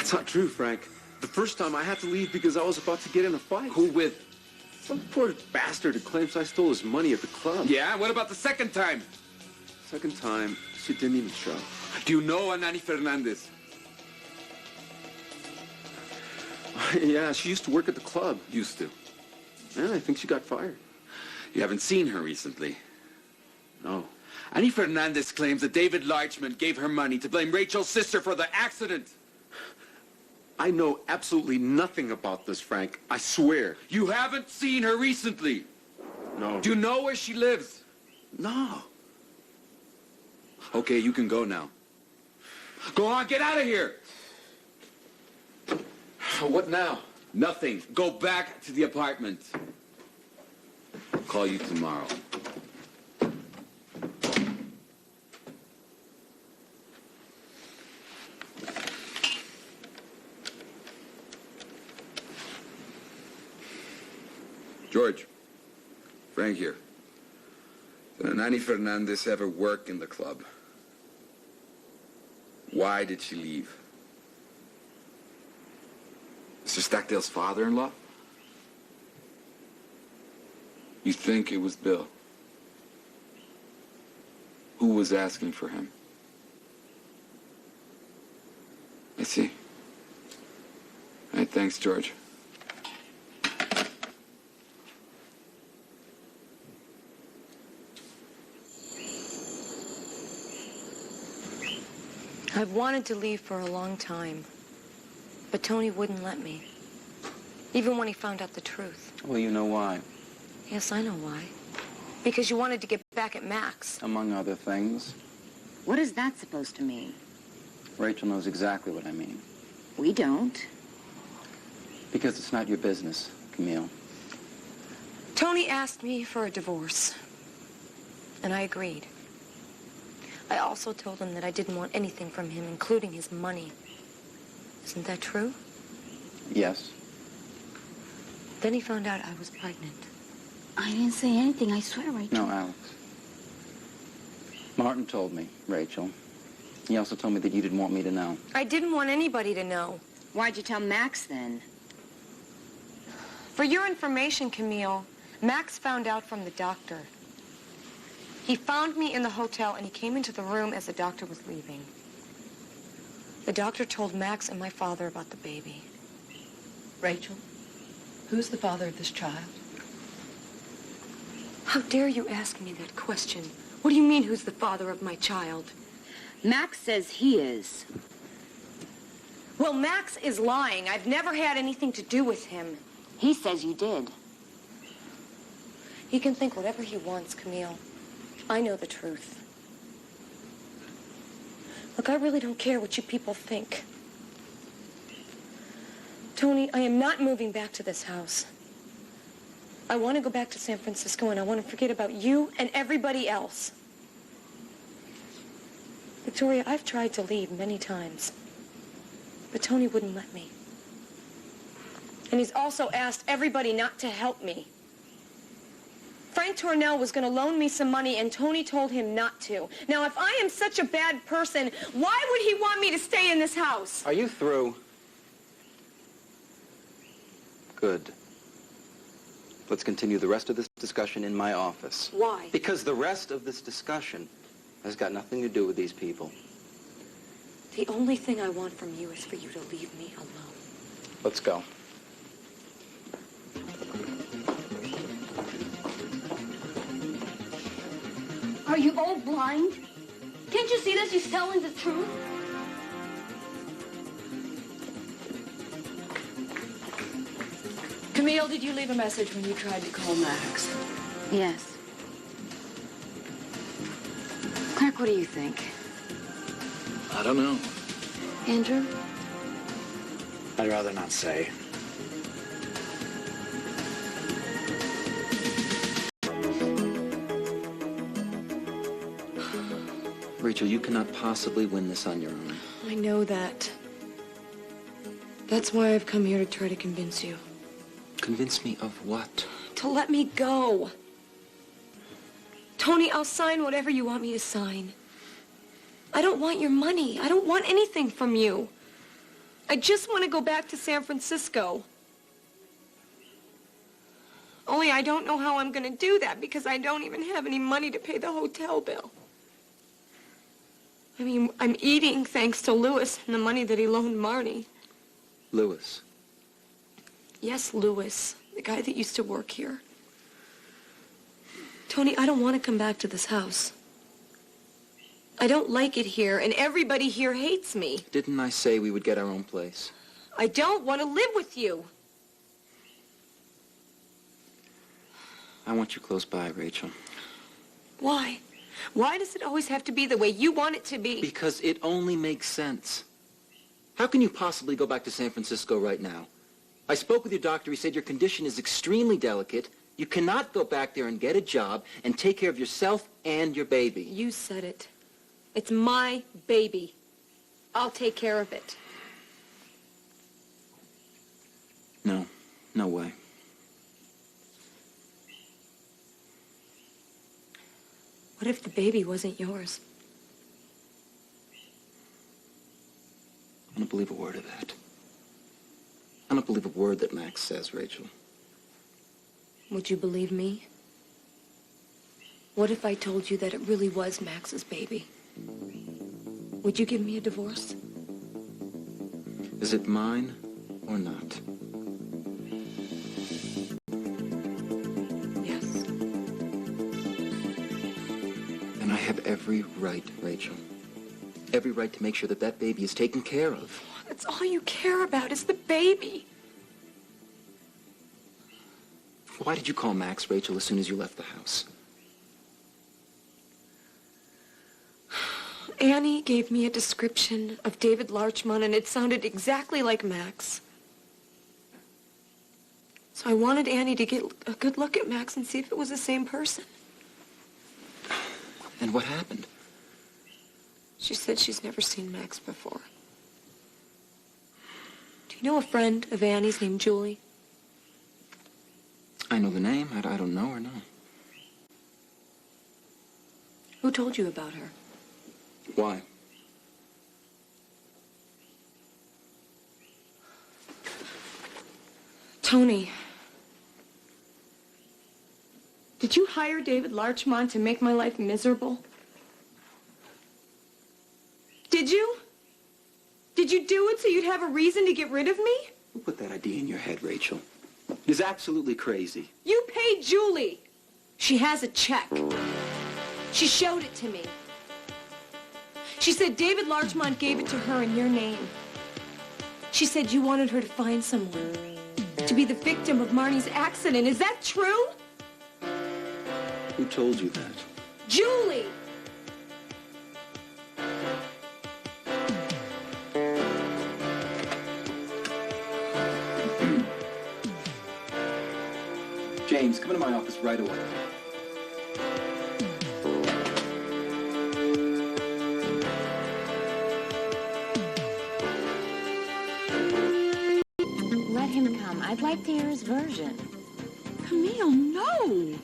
That's not true, Frank. The first time I had to leave because I was about to get in a fight. Who with? Some poor bastard who claims I stole his money at the club. Yeah, what about the second time? Second time, she didn't even show. Do you know Anani Fernandez? Yeah, she used to work at the club. Used to. Yeah, I think she got fired. You haven't seen her recently? No. Annie Fernandez claims that David Larchmont gave her money to blame Rachel's sister for the accident. I know absolutely nothing about this, Frank. I swear. You haven't seen her recently? No. Do you know where she lives? No. Okay, you can go now. Go on, get out of here! What now? Nothing. Go back to the apartment. I'll call you tomorrow. George, Frank here. Did Anani Fernandez ever work in the club? Why did she leave? Mr. Stackdale's father-in-law? You think it was Bill? Who was asking for him? I see. All right, thanks, George. I've wanted to leave for a long time, but Tony wouldn't let me, even when he found out the truth. Well, you know why. Yes, I know why. Because you wanted to get back at Max. Among other things. What is that supposed to mean? Rachel knows exactly what I mean. We don't. Because it's not your business, Camille. Tony asked me for a divorce, and I agreed. I also told him that I didn't want anything from him, including his money. Isn't that true? Yes. Then he found out I was pregnant. I didn't say anything, I swear, Rachel. No, Alex. Martin told me, Rachel. He also told me that you didn't want me to know. I didn't want anybody to know. Why'd you tell Max, then? For your information, Camille, Max found out from the doctor. He found me in the hotel, and he came into the room as the doctor was leaving. The doctor told Max and my father about the baby. Rachel, who's the father of this child? How dare you ask me that question? What do you mean, who's the father of my child? Max says he is. Well, Max is lying. I've never had anything to do with him. He says you did. He can think whatever he wants, Camille. I know the truth. Look, I really don't care what you people think. Tony, I am not moving back to this house. I want to go back to San Francisco, and I want to forget about you and everybody else. Victoria, I've tried to leave many times, but Tony wouldn't let me. And he's also asked everybody not to help me. Frank Tornell was going to loan me some money, and Tony told him not to. Now, if I am such a bad person, why would he want me to stay in this house? Are you through? Good. Let's continue the rest of this discussion in my office. Why? Because the rest of this discussion has got nothing to do with these people. The only thing I want from you is for you to leave me alone. Let's go. Are you all blind? Can't you see that she's telling the truth? Camille, did you leave a message when you tried to call Max? Yes. Clark, what do you think? I don't know. Andrew? I'd rather not say. Rachel, you cannot possibly win this on your own. I know that. That's why I've come here to try to convince you. Convince me of what? To let me go. Tony, I'll sign whatever you want me to sign. I don't want your money. I don't want anything from you. I just want to go back to San Francisco. Only I don't know how I'm going to do that because I don't even have any money to pay the hotel bill. I mean, I'm eating thanks to Louis and the money that he loaned Marnie. Louis. Yes, Louis, the guy that used to work here. Tony, I don't want to come back to this house. I don't like it here, and everybody here hates me. Didn't I say we would get our own place? I don't want to live with you. I want you close by, Rachel. Why? Why does it always have to be the way you want it to be? Because it only makes sense. How can you possibly go back to San Francisco right now? I spoke with your doctor. He said your condition is extremely delicate. You cannot go back there and get a job and take care of yourself and your baby. You said it. It's my baby. I'll take care of it. No, no way. What if the baby wasn't yours? I don't believe a word of that. I don't believe a word that Max says, Rachel. Would you believe me? What if I told you that it really was Max's baby? Would you give me a divorce? Is it mine or not? Yes. And I have every right, Rachel. Every right to make sure that that baby is taken care of. That's all you care about is the baby. Why did you call Max, Rachel, as soon as you left the house? Annie gave me a description of David Larchmont, and it sounded exactly like Max. So I wanted Annie to get a good look at Max and see if it was the same person. And what happened? She said she's never seen Max before. Do you know a friend of Annie's named Julie? I know the name. I don't know her, no. Who told you about her? Why? Tony. Did you hire David Larchmont to make my life miserable? Did you? Did you do it so you'd have a reason to get rid of me? Who put that idea in your head, Rachel? It is absolutely crazy. You paid Julie. She has a check. She showed it to me. She said David Larchmont gave it to her in your name. She said you wanted her to find someone to be the victim of Marnie's accident. Is that true? Who told you that? Julie! James, come into my office right away. Let him come. I'd like to hear his version. Camille, no!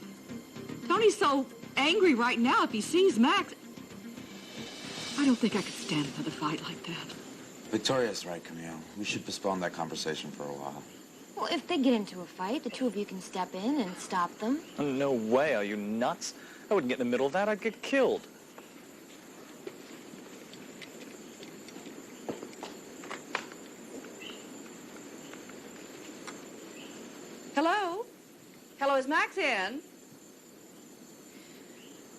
Tony's so angry right now if he sees Max. I don't think I could stand another fight like that. Victoria's right, Camille. We should postpone that conversation for a while. Well, if they get into a fight, the two of you can step in and stop them. No way. Are you nuts? I wouldn't get in the middle of that. I'd get killed. Hello? Hello, is Max in?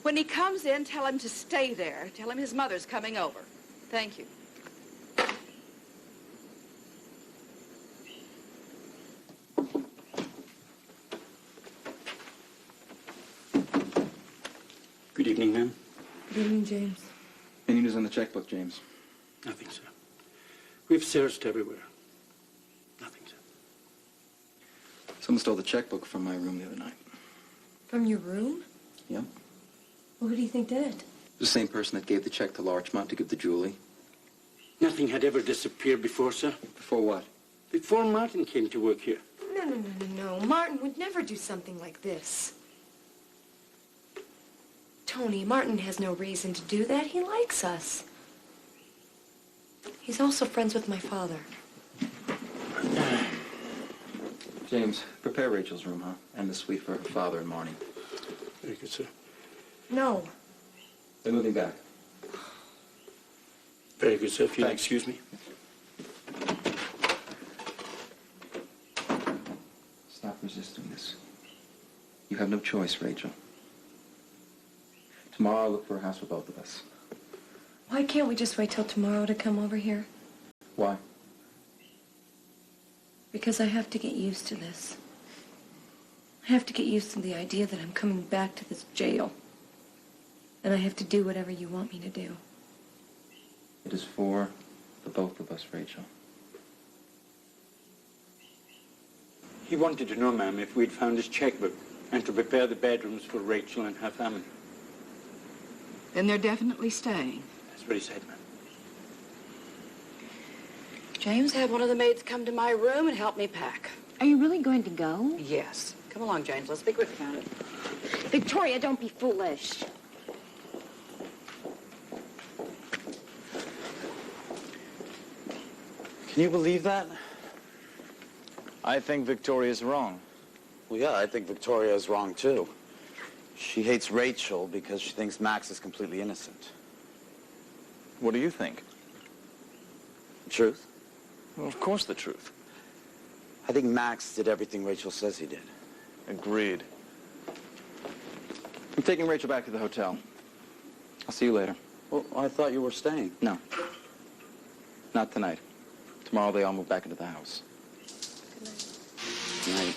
When he comes in, tell him to stay there. Tell him his mother's coming over. Thank you. Good evening, ma'am. Good evening, James. Any news on the checkbook, James? Nothing, sir. We've searched everywhere. Nothing, sir. Someone stole the checkbook from my room the other night. From your room? Yep. Well, who do you think did it? The same person that gave the check to Larchmont to give to Julie. Nothing had ever disappeared before, sir. Before what? Before Martin came to work here. No. Martin would never do something like this. Tony, Martin has no reason to do that. He likes us. He's also friends with my father. James, prepare Rachel's room, huh? And the suite for her father and Marnie. Very good, sir. No. They're moving back. Very good, sir. If you'll Thanks. excuse me. Stop resisting this. You have no choice, Rachel. Tomorrow I'll look for a house for both of us. Why can't we just wait till tomorrow to come over here? Why? Because I have to get used to this. I have to get used to the idea that I'm coming back to this jail. And I have to do whatever you want me to do. It is for the both of us, Rachel. He wanted to know, ma'am, if we'd found his checkbook and to prepare the bedrooms for Rachel and her family. Then they're definitely staying. That's what he said, ma'am. James had one of the maids come to my room and help me pack. Are you really going to go? Yes. Come along, James. Let's be quick about it. Victoria, don't be foolish. Can you believe that? I think Victoria's wrong. Well, yeah, I think Victoria is wrong, too. She hates Rachel because she thinks Max is completely innocent. What do you think? The truth? Well, of course the truth. I think Max did everything Rachel says he did. Agreed. I'm taking Rachel back to the hotel. I'll see you later. Well, I thought you were staying. No. Not tonight. Tomorrow they all move back into the house. Good night.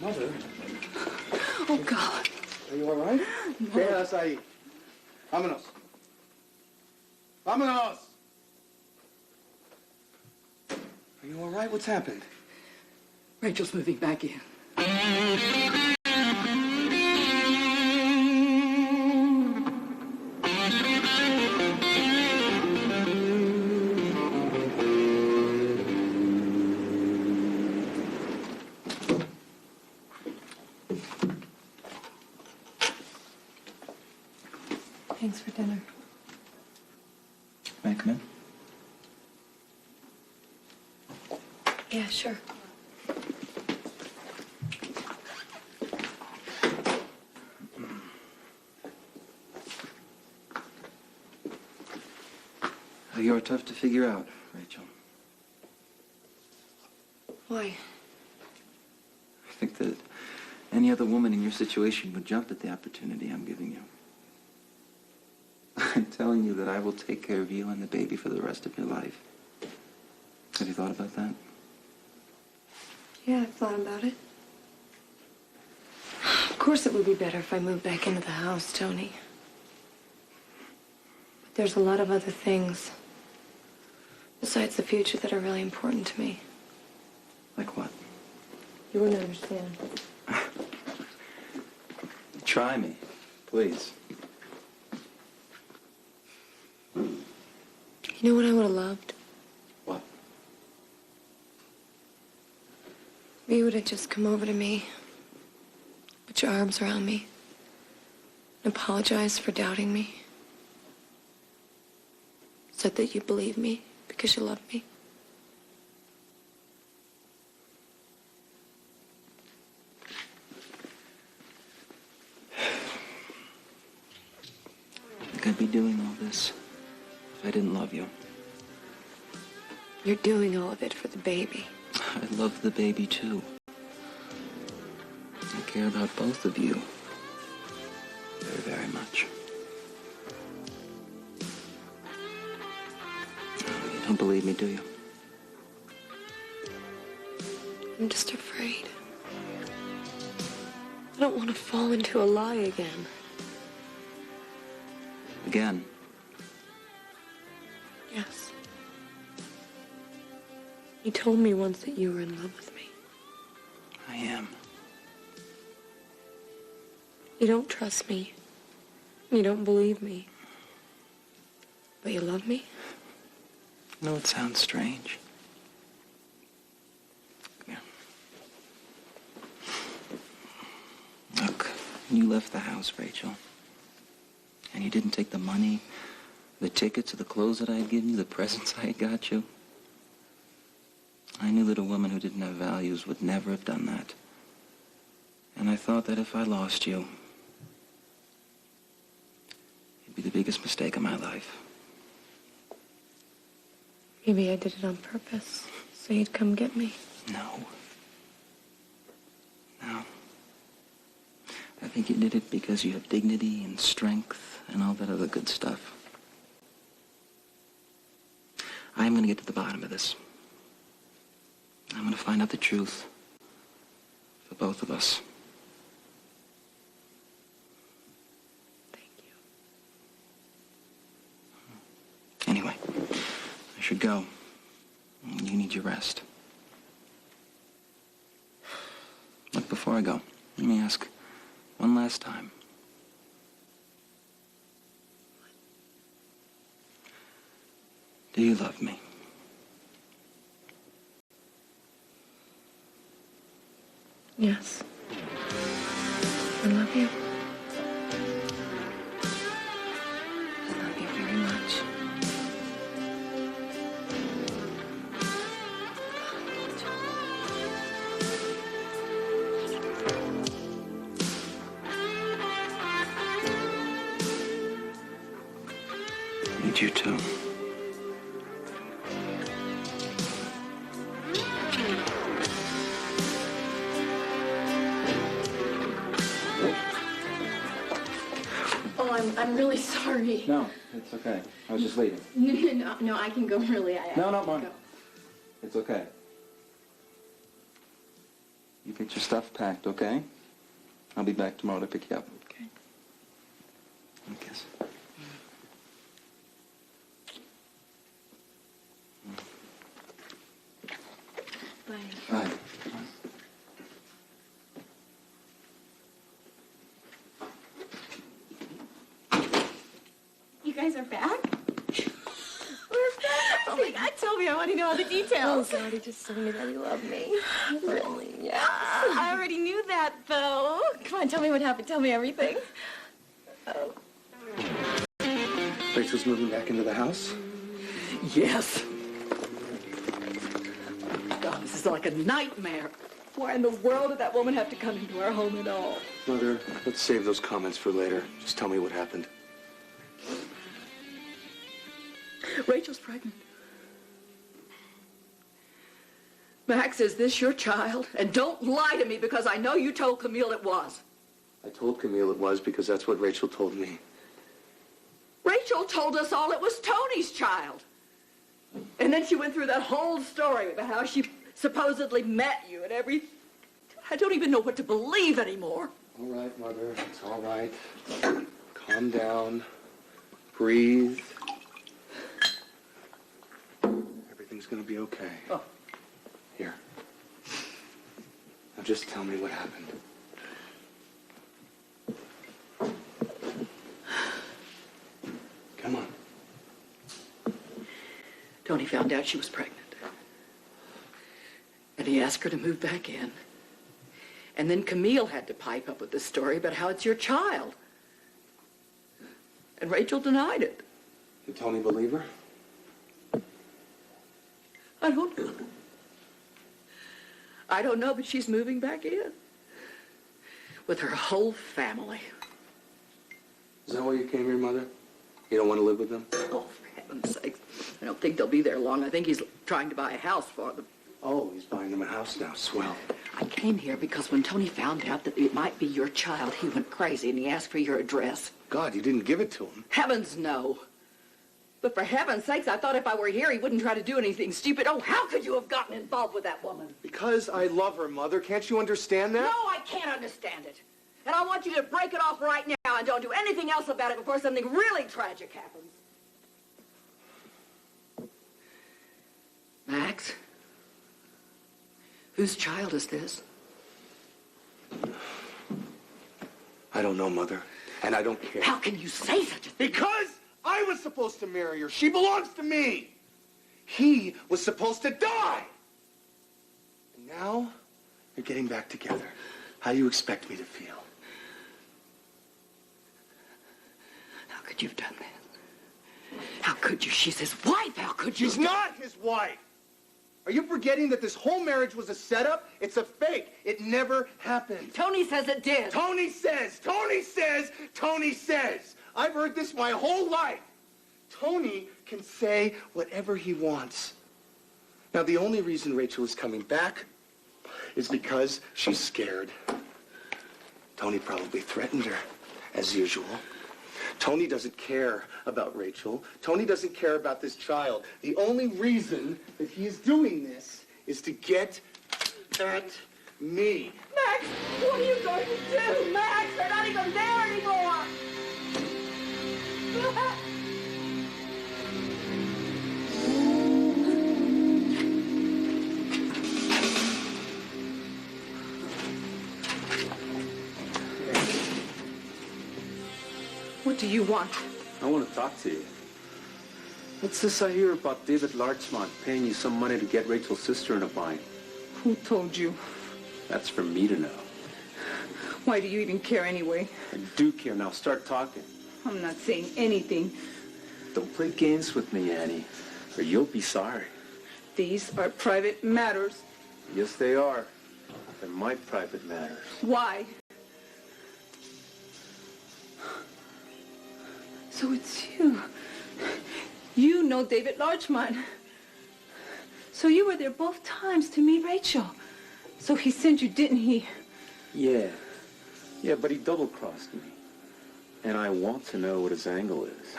Mother, Oh, God. are you all right? Yes, ahí. Vámonos. Vámonos! Are you all right? What's happened? Rachel's moving back in. Thanks for dinner. May I come in? Yeah, sure. You're tough to figure out, Rachel. Why? I think that any other woman in your situation would jump at the opportunity I'm giving you. I'm telling you that I will take care of you and the baby for the rest of your life. Have you thought about that? Yeah, I've thought about it. Of course it would be better if I moved back into the house, Tony. But there's a lot of other things besides the future that are really important to me. Like what? You wouldn't understand. Try me, please. You know what I would have loved? What? If you would have just come over to me, put your arms around me, and apologized for doubting me. Said that you believe me because you love me. I think I'd be doing all this if I didn't love you. You're doing all of it for the baby. I love the baby, too. I care about both of you very, very much. Oh, you don't believe me, do you? I'm just afraid. I don't want to fall into a lie again. Again? Yes. You told me once that you were in love with me. I am. You don't trust me. You don't believe me. But you love me? No, it sounds strange. Come here. Look, you left the house, Rachel. And you didn't take the money, the tickets, or the clothes that I had given you, the presents I had got you. I knew that a woman who didn't have values would never have done that. And I thought that if I lost you, it'd be the biggest mistake of my life. Maybe I did it on purpose, so you'd come get me. No. No. I think you did it because you have dignity and strength and all that other good stuff. I'm going to get to the bottom of this. I'm going to find out the truth for both of us. Thank you. Anyway, I should go. You need your rest. Look, before I go, let me ask one last time. Do you love me? Yes. I love you. I love you very much. I need you too. Oh, I'm really sorry. No, it's okay. I was just leaving. No, I can go really. No, Mom. It's okay. You get your stuff packed, okay? I'll be back tomorrow to pick you up. Okay. I guess. Bye. Bye. You guys are back? We're back! Oh my God, tell me, I want to know all the details. Oh, God, he just told me that he loved me. Really? Yeah. I already knew that, though. Come on, tell me what happened. Tell me everything. Oh. Rachel's moving back into the house? Yes. God, this is like a nightmare. Why in the world did that woman have to come into our home at all? Mother, let's save those comments for later. Just tell me what happened. Rachel's pregnant. Max, is this your child? And don't lie to me because I know you told Camille it was. I told Camille it was because that's what Rachel told me. Rachel told us all it was Tony's child. And then she went through that whole story about how she supposedly met you and everything. I don't even know what to believe anymore. All right, Mother. It's all right. Calm down. Breathe. Everything's gonna be okay. Oh. Here. Now just tell me what happened. Come on. Tony found out she was pregnant. And he asked her to move back in. And then Camille had to pipe up with the story about how it's your child. And Rachel denied it. Did Tony believe her? I don't know. I don't know, but she's moving back in. With her whole family. Is that why you came here, Mother? You don't want to live with them? Oh, for heaven's sake. I don't think they'll be there long. I think he's trying to buy a house for them. Oh, he's buying them a house now. Swell. I came here because when Tony found out that it might be your child, he went crazy and he asked for your address. God, you didn't give it to him. Heavens, no. But for heaven's sakes, I thought if I were here, he wouldn't try to do anything stupid. Oh, how could you have gotten involved with that woman? Because I love her, Mother. Can't you understand that? No, I can't understand it. And I want you to break it off right now and don't do anything else about it before something really tragic happens. Max? Whose child is this? I don't know, Mother. And I don't care. How can you say such a thing? Because I was supposed to marry her. She belongs to me. He was supposed to die. And now, they're getting back together. How do you expect me to feel? How could you have done that? How could you? She's his wife. How could you? She's not his wife. Are you forgetting that this whole marriage was a setup? It's a fake. It never happened. Tony says it did. Tony says. Tony says. Tony says. I've heard this my whole life. Tony can say whatever he wants. Now, the only reason Rachel is coming back is because she's scared. Tony probably threatened her, as usual. Tony doesn't care about Rachel. Tony doesn't care about this child. The only reason that he is doing this is to get at me. Max, what are you going to do? Max, they're not even there anymore. What do you want? I want to talk to you. What's this I hear about David Larchmont paying you some money to get Rachel's sister in a bind? Who told you? That's for me to know. Why do you even care anyway? I do care. Now start talking. I'm not saying anything. Don't play games with me, Annie, or you'll be sorry. These are private matters. Yes, they are. They're my private matters. Why? So it's you. You know David Larchmont. So you were there both times to meet Rachel. So he sent you, didn't he? Yeah. Yeah, but he double-crossed me. And I want to know what his angle is.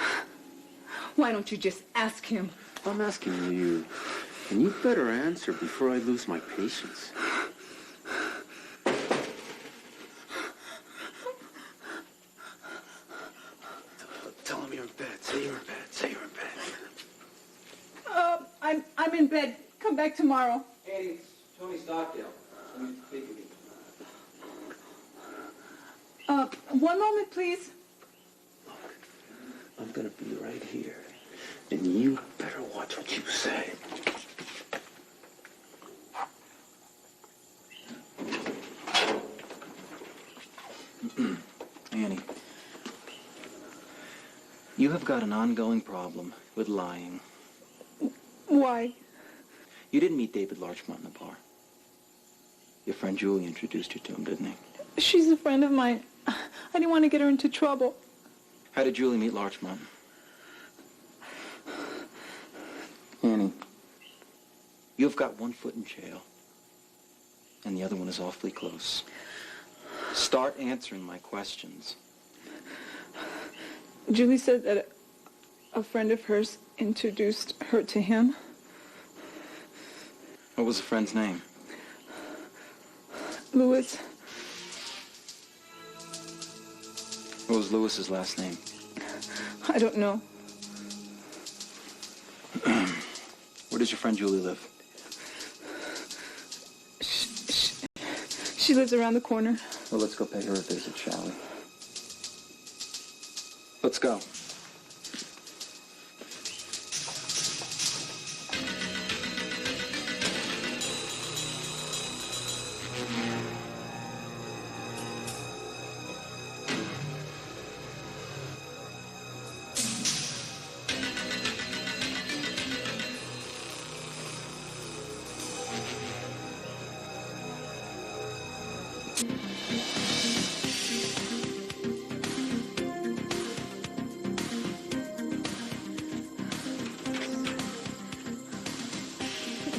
Why don't you just ask him? I'm asking you, and you better answer before I lose my patience. Tell him you're in bed. Say you're in bed. Say you're in bed. I'm in bed. Come back tomorrow. Annie, it's Tony Stockdale. Let me speak with you. One moment, please. Look, I'm gonna be right here, and you better watch what you say. Annie, you have got an ongoing problem with lying. Why? You didn't meet David Larchmont in the bar. Your friend Julie introduced you to him, didn't he? She's a friend of mine. I didn't want to get her into trouble. How did Julie meet Larchmont? Annie, you've got one foot in jail, and the other one is awfully close. Start answering my questions. Julie said that a friend of hers introduced her to him. What was the friend's name? Louis. What was Lewis's last name? I don't know. Where does your friend Julie live? She lives around the corner. Well, let's go pay her a visit, shall we? Let's go.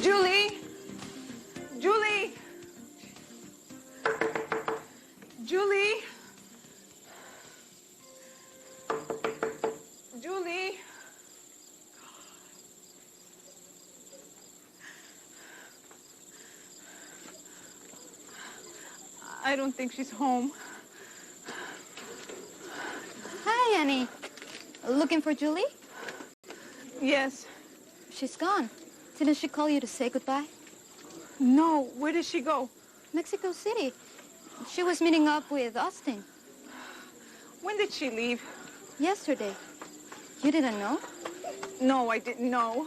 Julie! Julie! Julie! Julie! I don't think she's home. Hi, Annie. Looking for Julie? Yes. She's gone. Didn't she call you to say goodbye? No. Where did she go? Mexico City. She was meeting up with Austin. When did she leave? Yesterday. You didn't know? No, I didn't know.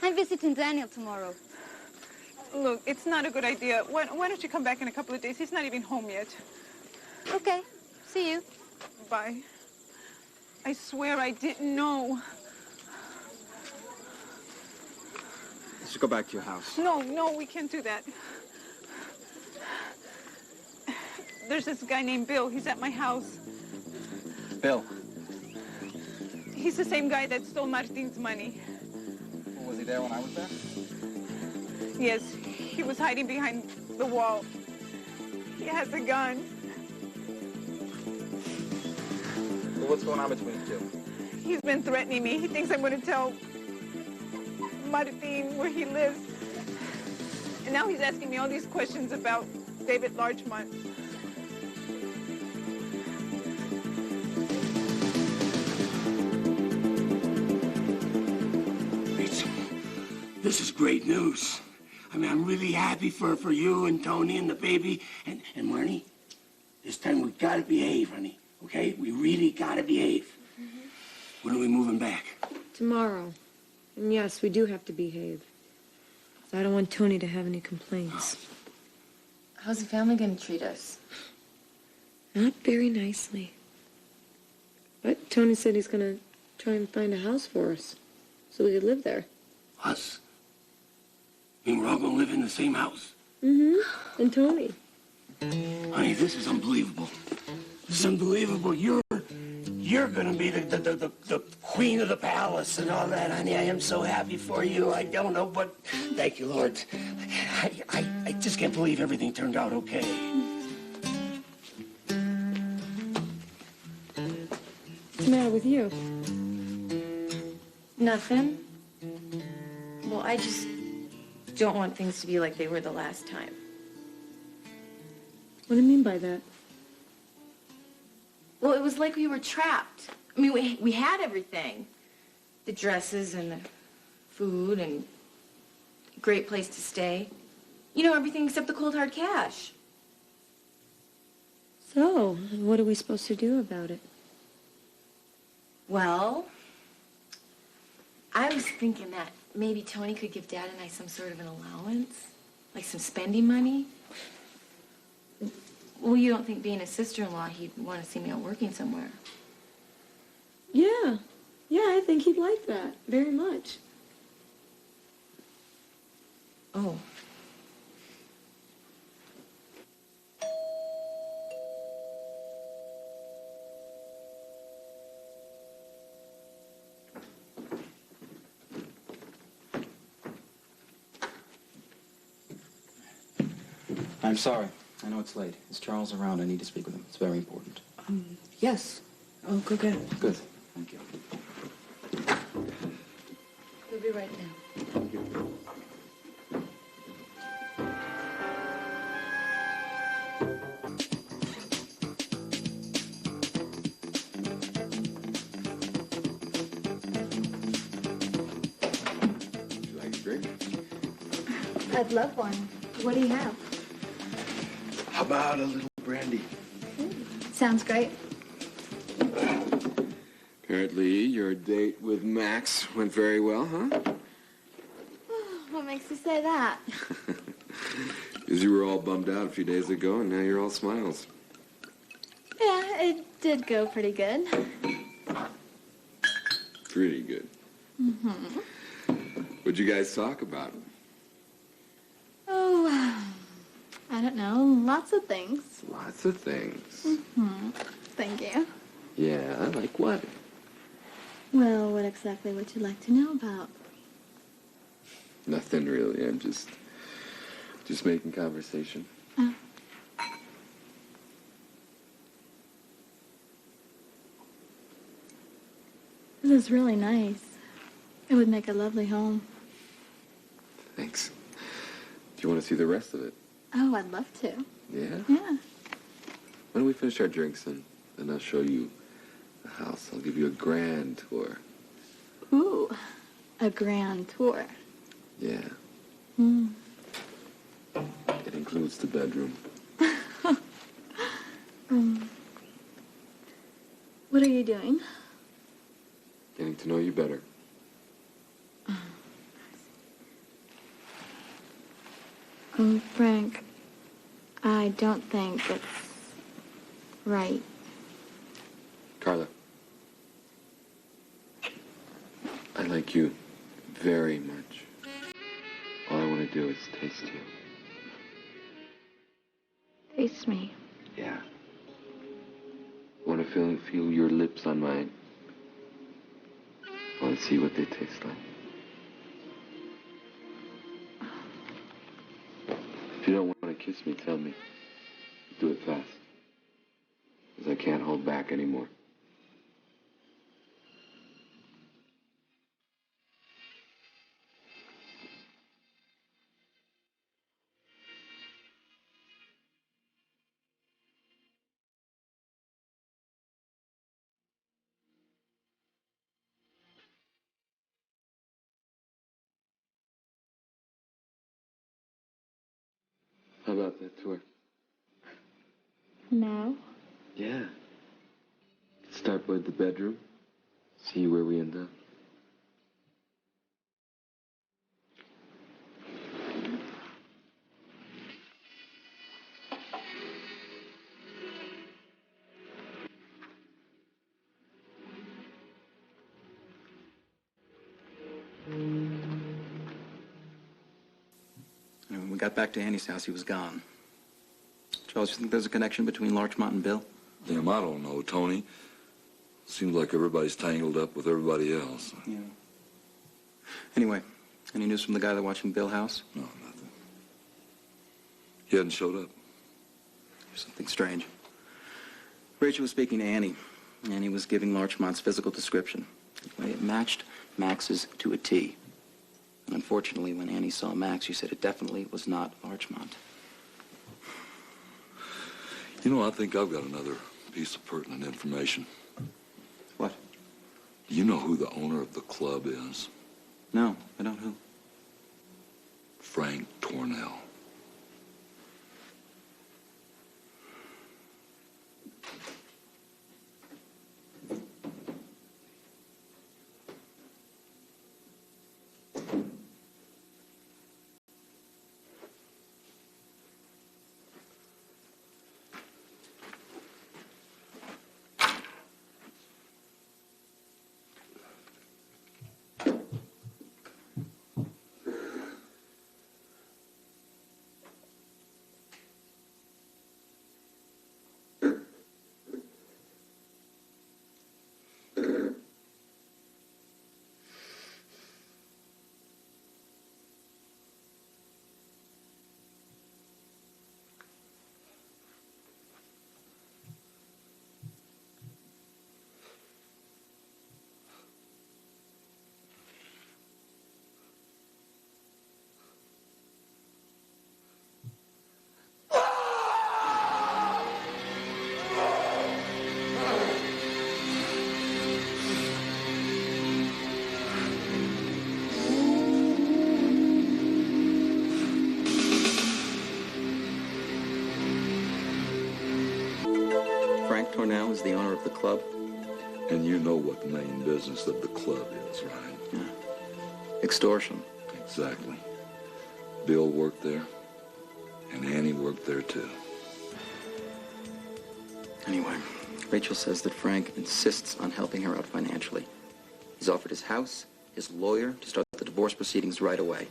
I'm visiting Daniel tomorrow. Look, it's not a good idea. Why don't you come back in a couple of days? He's not even home yet. Okay. See you. Bye. I swear I didn't know. Let's go back to your house. No, we can't do that. There's this guy named Bill. He's at my house. Bill. He's the same guy that stole Martin's money. Was he there when I was there? Yes, he was hiding behind the wall. He has a gun. Well, what's going on between you two? He's been threatening me. He thinks I'm going to tell Martin where he lives. And now he's asking me all these questions about David Larchmont. This is great news. I mean, I'm really happy for you and Tony and the baby. And Marnie, this time we've got to behave, honey. Okay? We really got to behave. When are we moving back? Tomorrow. And yes, we do have to behave. I don't want Tony to have any complaints. How's the family going to treat us? Not very nicely. But Tony said he's going to try and find a house for us so we could live there. Us? I mean, we're all going to live in the same house? Mm-hmm. And Tony. Honey, this is unbelievable. This is unbelievable. You're going to be the queen of the palace and all that, honey. I am so happy for you. I don't know, but thank you, Lord. I just can't believe everything turned out okay. What's the matter with you? Nothing. Well, I just don't want things to be like they were the last time. What do you mean by that? Well, it was like we were trapped. I mean, we had everything. The dresses and the food and a great place to stay. You know, everything except the cold hard cash. So, what are we supposed to do about it? Well, I was thinking that maybe Tony could give Dad and I some sort of an allowance, like some spending money. Well, you don't think being a sister-in-law, he'd want to see me out working somewhere? Yeah. Yeah, I think he'd like that very much. Oh. I'm sorry. I know it's late. Is Charles around? I need to speak with him. It's very important. Yes. I'll go get it. Good. Thank you. We'll be right down. Would you like a drink? I'd love one. What do you have? How about a little brandy? Sounds great. Apparently, your date with Max went very well, huh? What makes you say that? Because you were all bummed out a few days ago, and now you're all smiles. Yeah, it did go pretty good. Pretty good. Mm-hmm. What'd you guys talk about? Oh, I don't know. Lots of things. Lots of things. Mm-hmm. Thank you. Yeah, like what? Well, what exactly would you like to know about? Nothing really. I'm just making conversation. Oh. This is really nice. It would make a lovely home. Thanks. Do you want to see the rest of it? Oh, I'd love to. Yeah? Yeah. Why don't we finish our drinks and I'll show you the house. I'll give you a grand tour. Ooh, a grand tour. Yeah. Hmm. It includes the bedroom. What are you doing? to know you better. Frank, I don't think it's right. Carla, I like you very much. All I want to do is taste you. Taste me. Yeah. I want to feel your lips on mine. I want to see what they taste like. If you don't want to kiss me, tell me. Do it fast. Because I can't hold back anymore. How about that tour? No. Yeah. Start with the bedroom. See where we end up. And when we got back to Annie's house, he was gone. Charles, you think there's a connection between Larchmont and Bill? Damn, I don't know, Tony. Seems like everybody's tangled up with everybody else. Yeah. Anyway, any news from the guy that watching Bill House? No, nothing. He hadn't showed up. There's something strange. Rachel was speaking to Annie. Annie was giving Larchmont's physical description. Anyway, it matched Max's to a T. And unfortunately, when Annie saw Max, she said it definitely was not Larchmont. You know, I think I've got another piece of pertinent information. What? Do you know who the owner of the club is? No, I don't. Who? Frank Tornell. Frank Tornell is the owner of the club? And you know what the main business of the club is, right? Yeah. Extortion. Exactly. Bill worked there, and Annie worked there too. Anyway, Rachel says that Frank insists on helping her out financially. He's offered his house, his lawyer, to start the divorce proceedings right away.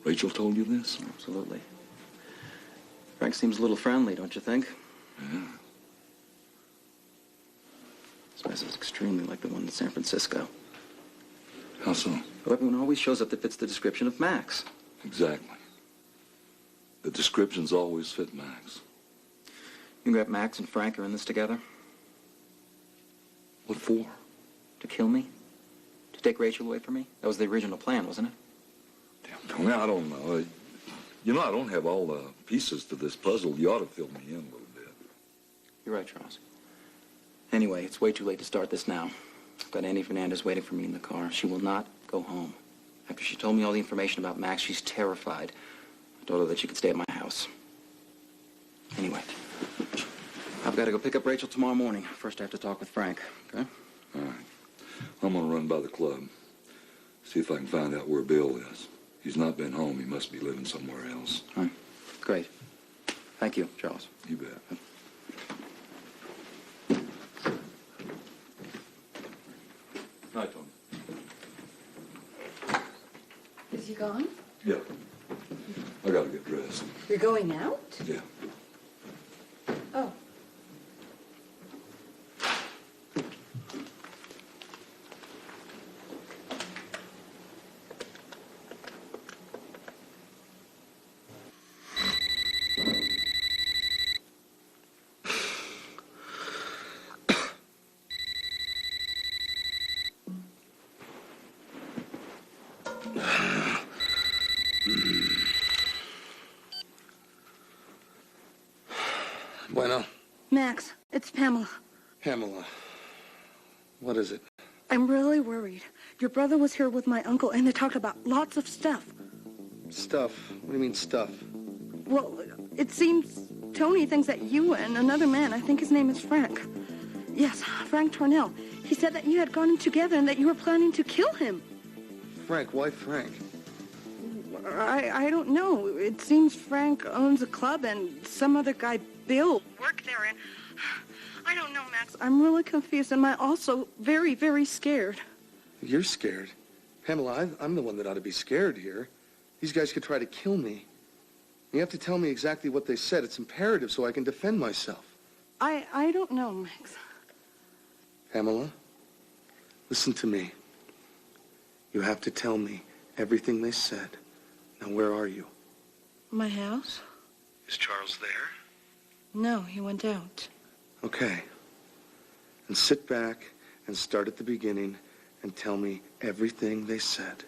Rachel told you this? Absolutely. Frank seems a little friendly, don't you think? Yeah. This mess is extremely like the one in San Francisco. How so? Well, everyone always shows up that fits the description of Max. Exactly. The descriptions always fit Max. You bet Max and Frank are in this together? What for? To kill me? To take Rachel away from me? That was the original plan, wasn't it? Damn, Tony, I don't know. You know, I don't have all the pieces to this puzzle. You ought to fill me in a little bit. You're right, Charles. Anyway, it's way too late to start this now. I've got Annie Fernandez waiting for me in the car. She will not go home. After she told me all the information about Max, she's terrified. I told her that she could stay at my house. Anyway, I've got to go pick up Rachel tomorrow morning. First, I have to talk with Frank, okay? All right. I'm gonna run by the club, see if I can find out where Bill is. He's not been home. He must be living somewhere else. All right. Great. Thank you, Charles. You bet. Night, Tony. Is he gone? Yeah. I gotta get dressed. You're going out? Yeah. Oh. Bueno. Max, it's Pamela. Pamela. What is it? I'm really worried. Your brother was here with my uncle, and they talked about lots of stuff. Stuff? What do you mean, stuff? Well, it seems Tony thinks that you and another man, I think his name is Frank. Yes, Frank Tornell. He said that you had gone in together and that you were planning to kill him. Frank? Why Frank? I don't know. It seems Frank owns a club and some other guy, Bill, worked there, and I don't know, Max. I'm really confused, and I'm also very, very scared. You're scared? Pamela, I'm the one that ought to be scared here. These guys could try to kill me. You have to tell me exactly what they said. It's imperative so I can defend myself. I don't know, Max. Pamela, listen to me. You have to tell me everything they said. Now, where are you? My house? Is Charles there? No, he went out. Okay. And sit back and start at the beginning and tell me everything they said.